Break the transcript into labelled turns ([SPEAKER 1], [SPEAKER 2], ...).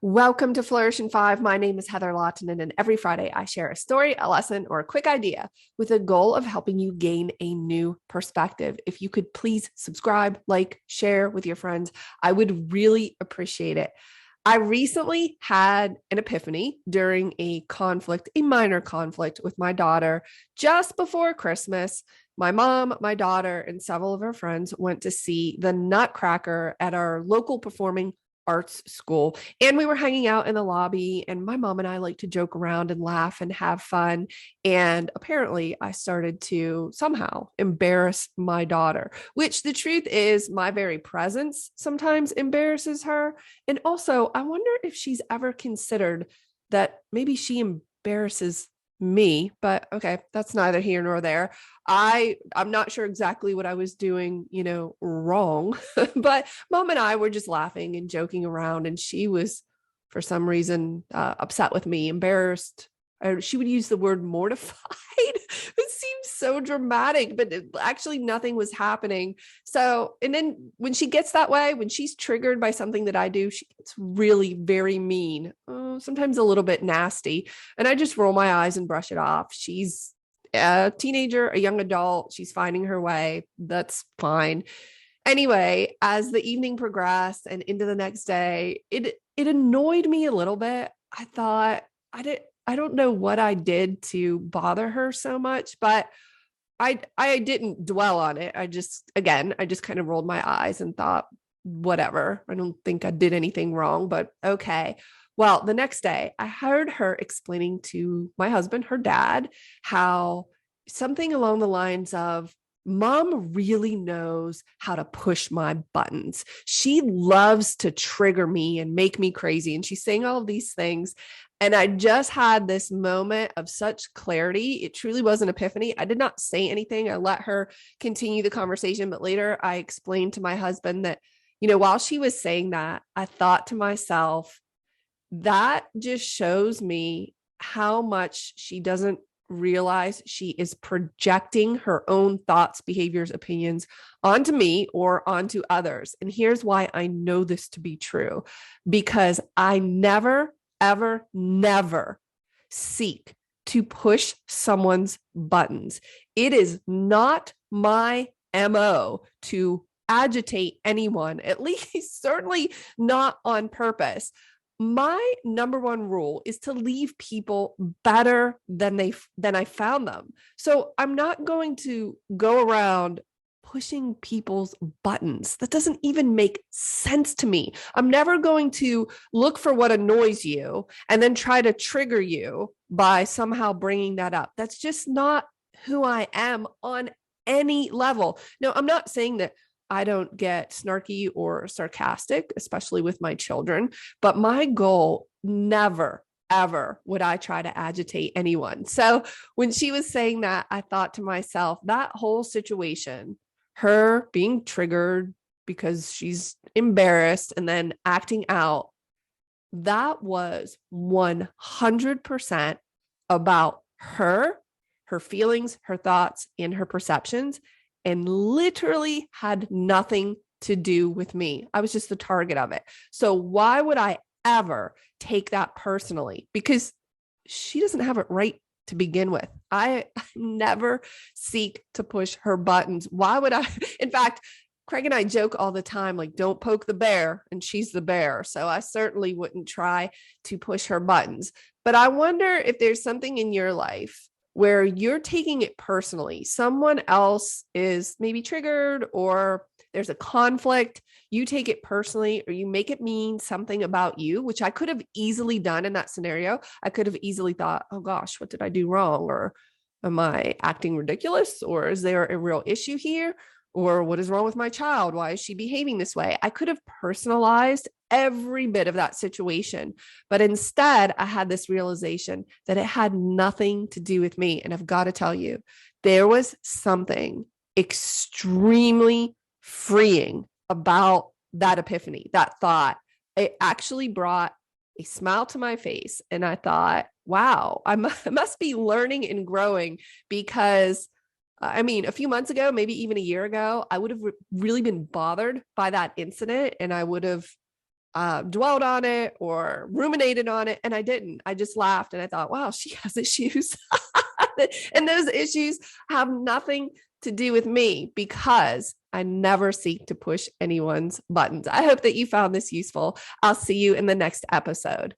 [SPEAKER 1] Welcome to Flourish in 5. My name is Heather Lawton, and every Friday I share a story, a lesson, or a quick idea with a goal of helping you gain a new perspective. If you could please subscribe, like, share with your friends, I would really appreciate it. I recently had an epiphany during a minor conflict with my daughter just before Christmas. My mom, my daughter, and several of her friends went to see the Nutcracker at our local performing arts school. And we were hanging out in the lobby, and my mom and I like to joke around and laugh and have fun. And apparently, I started to somehow embarrass my daughter, which the truth is, my very presence sometimes embarrasses her. And also, I wonder if she's ever considered that maybe she embarrasses me, but okay, that's neither here nor there. I'm not sure exactly what I was doing, wrong, but mom and I were just laughing and joking around, and she was for some reason upset with me, embarrassed. She would use the word mortified. It seems so dramatic, but actually nothing was happening. So, and then when she gets that way, when she's triggered by something that I do, she gets really very mean, sometimes a little bit nasty. And I just roll my eyes and brush it off. She's a teenager, a young adult. She's finding her way. That's fine. Anyway, as the evening progressed and into the next day, it annoyed me a little bit. I thought I don't know what I did to bother her so much, but I didn't dwell on it. I just kind of rolled my eyes and thought, whatever. I don't think I did anything wrong, but okay. Well, the next day I heard her explaining to my husband, her dad, how something along the lines of, Mom really knows how to push my buttons. She loves to trigger me and make me crazy. And she's saying all of these things. And I just had this moment of such clarity. It truly was an epiphany. I did not say anything. I let her continue the conversation. But later I explained to my husband that, while she was saying that, I thought to myself, that just shows me how much she doesn't realize she is projecting her own thoughts, behaviors, opinions onto me or onto others. And here's why I know this to be true, because I never, ever, never seek to push someone's buttons. It is not my MO to agitate anyone, at least certainly not on purpose. My number one rule is to leave people better than I found them. So I'm not going to go around pushing people's buttons. That doesn't even make sense to me. I'm never going to look for what annoys you and then try to trigger you by somehow bringing that up. That's just not who I am on any level. No, I'm not saying that I don't get snarky or sarcastic, especially with my children. But my goal, never, ever would I try to agitate anyone. So when she was saying that, I thought to myself, that whole situation, her being triggered because she's embarrassed and then acting out, that was 100% about her feelings, her thoughts, and her perceptions, and literally had nothing to do with me. I was just the target of it. So why would I ever take that personally? Because she doesn't have it right to begin with. I never seek to push her buttons. Why would I? In fact, Craig and I joke all the time, like, don't poke the bear, and she's the bear. So I certainly wouldn't try to push her buttons. But I wonder if there's something in your life where you're taking it personally. Someone else is maybe triggered, or there's a conflict. You take it personally, or you make it mean something about you, which I could have easily done in that scenario. I could have easily thought, oh gosh, what did I do wrong? Or am I acting ridiculous? Or is there a real issue here? Or what is wrong with my child? Why is she behaving this way? I could have personalized every bit of that situation. But instead, I had this realization that it had nothing to do with me. And I've got to tell you, there was something extremely freeing about that epiphany, that thought. It actually brought a smile to my face. And I thought, wow, I must be learning and growing, because a few months ago, maybe even a year ago, I would have really been bothered by that incident, and I would have dwelled on it or ruminated on it. And I didn't. I just laughed and I thought, wow, she has issues. And those issues have nothing to do with me because I never seek to push anyone's buttons. I hope that you found this useful. I'll see you in the next episode.